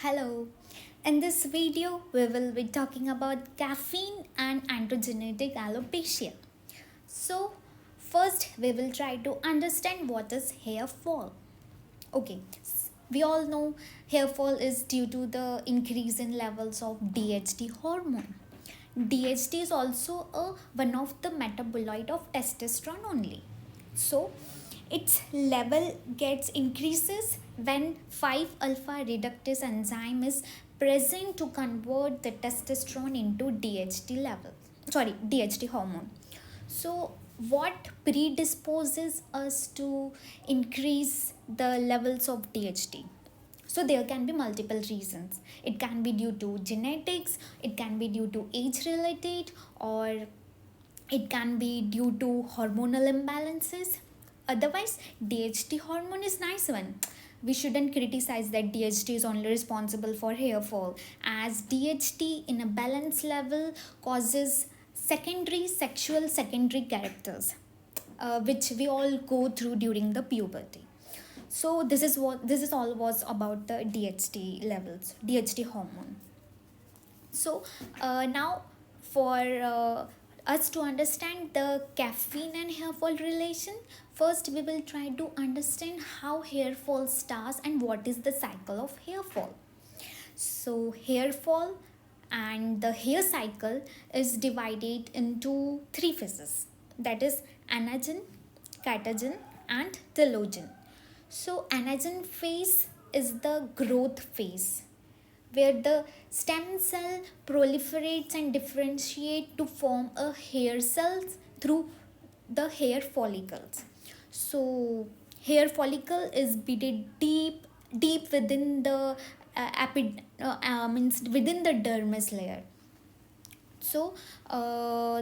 Hello. In this video, we will be talking about caffeine and androgenetic alopecia. So, first, we will try to understand what is hair fall. Okay, we all know hair fall is due to the increase in levels of DHT hormone. DHT is also one of the metabolite of testosterone only. So, its level gets increases when 5 alpha reductase enzyme is present to convert the testosterone into DHT level. Sorry, DHT hormone. So, what predisposes us to increase the levels of DHT? So, there can be multiple reasons. It can be due to genetics, it can be due to age related, or it can be due to hormonal imbalances. Otherwise, DHT hormone is nice one. We shouldn't criticize that DHT is only responsible for hair fall, as DHT in a balance level causes secondary sexual secondary characters, which we all go through during the puberty. So this is all was about the DHT levels, DHT hormone. So now for us to understand the caffeine and hair fall relation, first we will try to understand how hair fall starts and what is the cycle of hair fall. So hair fall and the hair cycle is divided into three phases, that is anagen, catagen and telogen. So anagen phase is the growth phase where the stem cell proliferates and differentiate to form a hair cells through the hair follicles. So hair follicle is bedded deep within the means within the dermis layer. So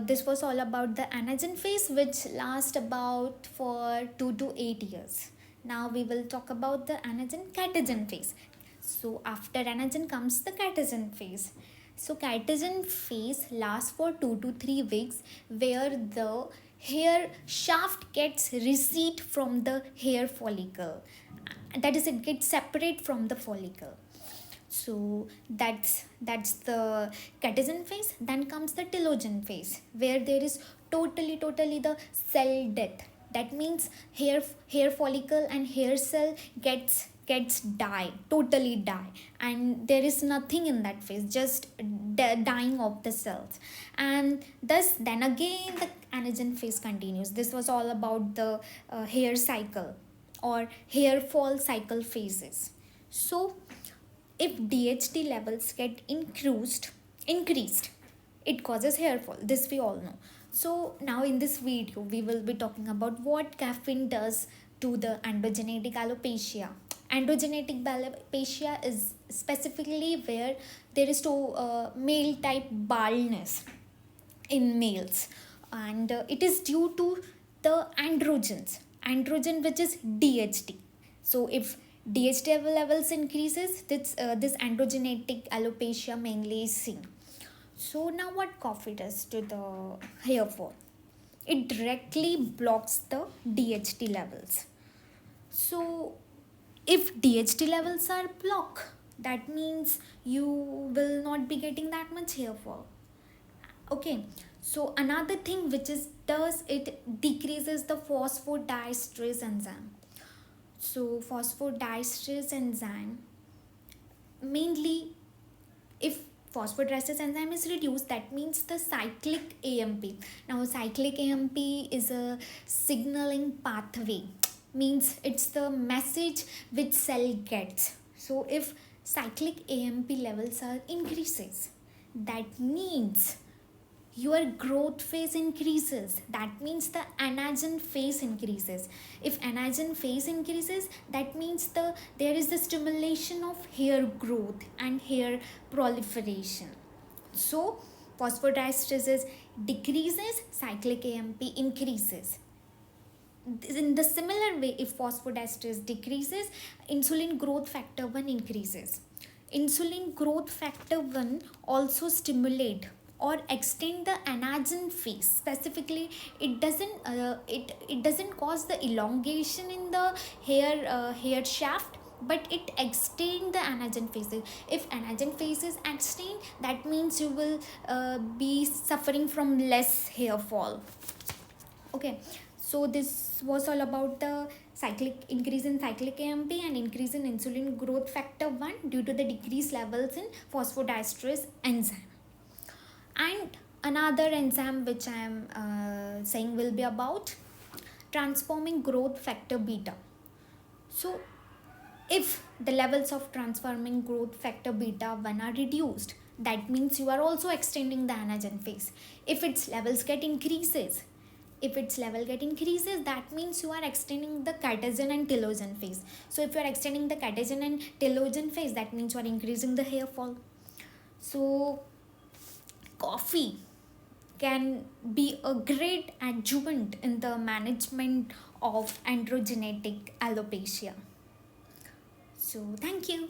this was all about the anagen phase, which lasts about for 2 to 8 years. Now we will talk about the anagen catagen phase. So after anagen comes the catagen phase. So catagen phase lasts for 2 to 3 weeks, where the hair shaft gets recede from the hair follicle. That is, it gets separate from the follicle. So that's the catagen phase. Then comes the telogen phase, where there is totally the cell death. That means hair follicle and hair cell gets totally die, and there is nothing in that phase, just dying of the cells. And thus then again the anagen phase continues. This was all about the hair cycle or hair fall cycle phases. So if DHT levels get increased, it causes hair fall. This we all know. So now in this video, we will be talking about what caffeine does to the androgenetic alopecia. Androgenetic alopecia is specifically where there is male type baldness in males, and it is due to the androgen which is DHT. So if DHT levels increases, this androgenetic alopecia mainly is seen. So now what coffee does to the hair fall? It directly blocks the DHT levels. So if DHT levels are blocked, that means you will not be getting that much hair fall. Okay, so another thing which is does, it decreases the phosphodiesterase enzyme. So phosphodiesterase enzyme, mainly if phosphodiesterase enzyme is reduced, that means the cyclic AMP. Now cyclic AMP is a signaling pathway, means it's the message which cell gets. So if cyclic AMP levels are increases, that means your growth phase increases. That means the anagen phase increases. If anagen phase increases, that means there is the stimulation of hair growth and hair proliferation. So phosphodiesterase decreases, cyclic AMP increases. In the similar way, if phosphodiesterase decreases, insulin growth factor 1 increases. Insulin growth factor 1 also stimulate or extend the anagen phase. Specifically, it doesn't cause the elongation in the hair shaft, but it extend the anagen phases. If anagen phase is extend, that means you will be suffering from less hair fall. Okay, so this was all about the cyclic increase in cyclic AMP and increase in insulin growth factor 1 due to the decreased levels in phosphodiesterase enzyme. And another enzyme which I am saying will be about transforming growth factor beta. So if the levels of transforming growth factor beta 1 are reduced, that means you are also extending the anagen phase. If its levels get increases, if its level get increases, that means you are extending the catagen and telogen phase. So if you are extending the catagen and telogen phase, that means you are increasing the hair fall. So coffee can be a great adjuvant in the management of androgenetic alopecia. So thank you.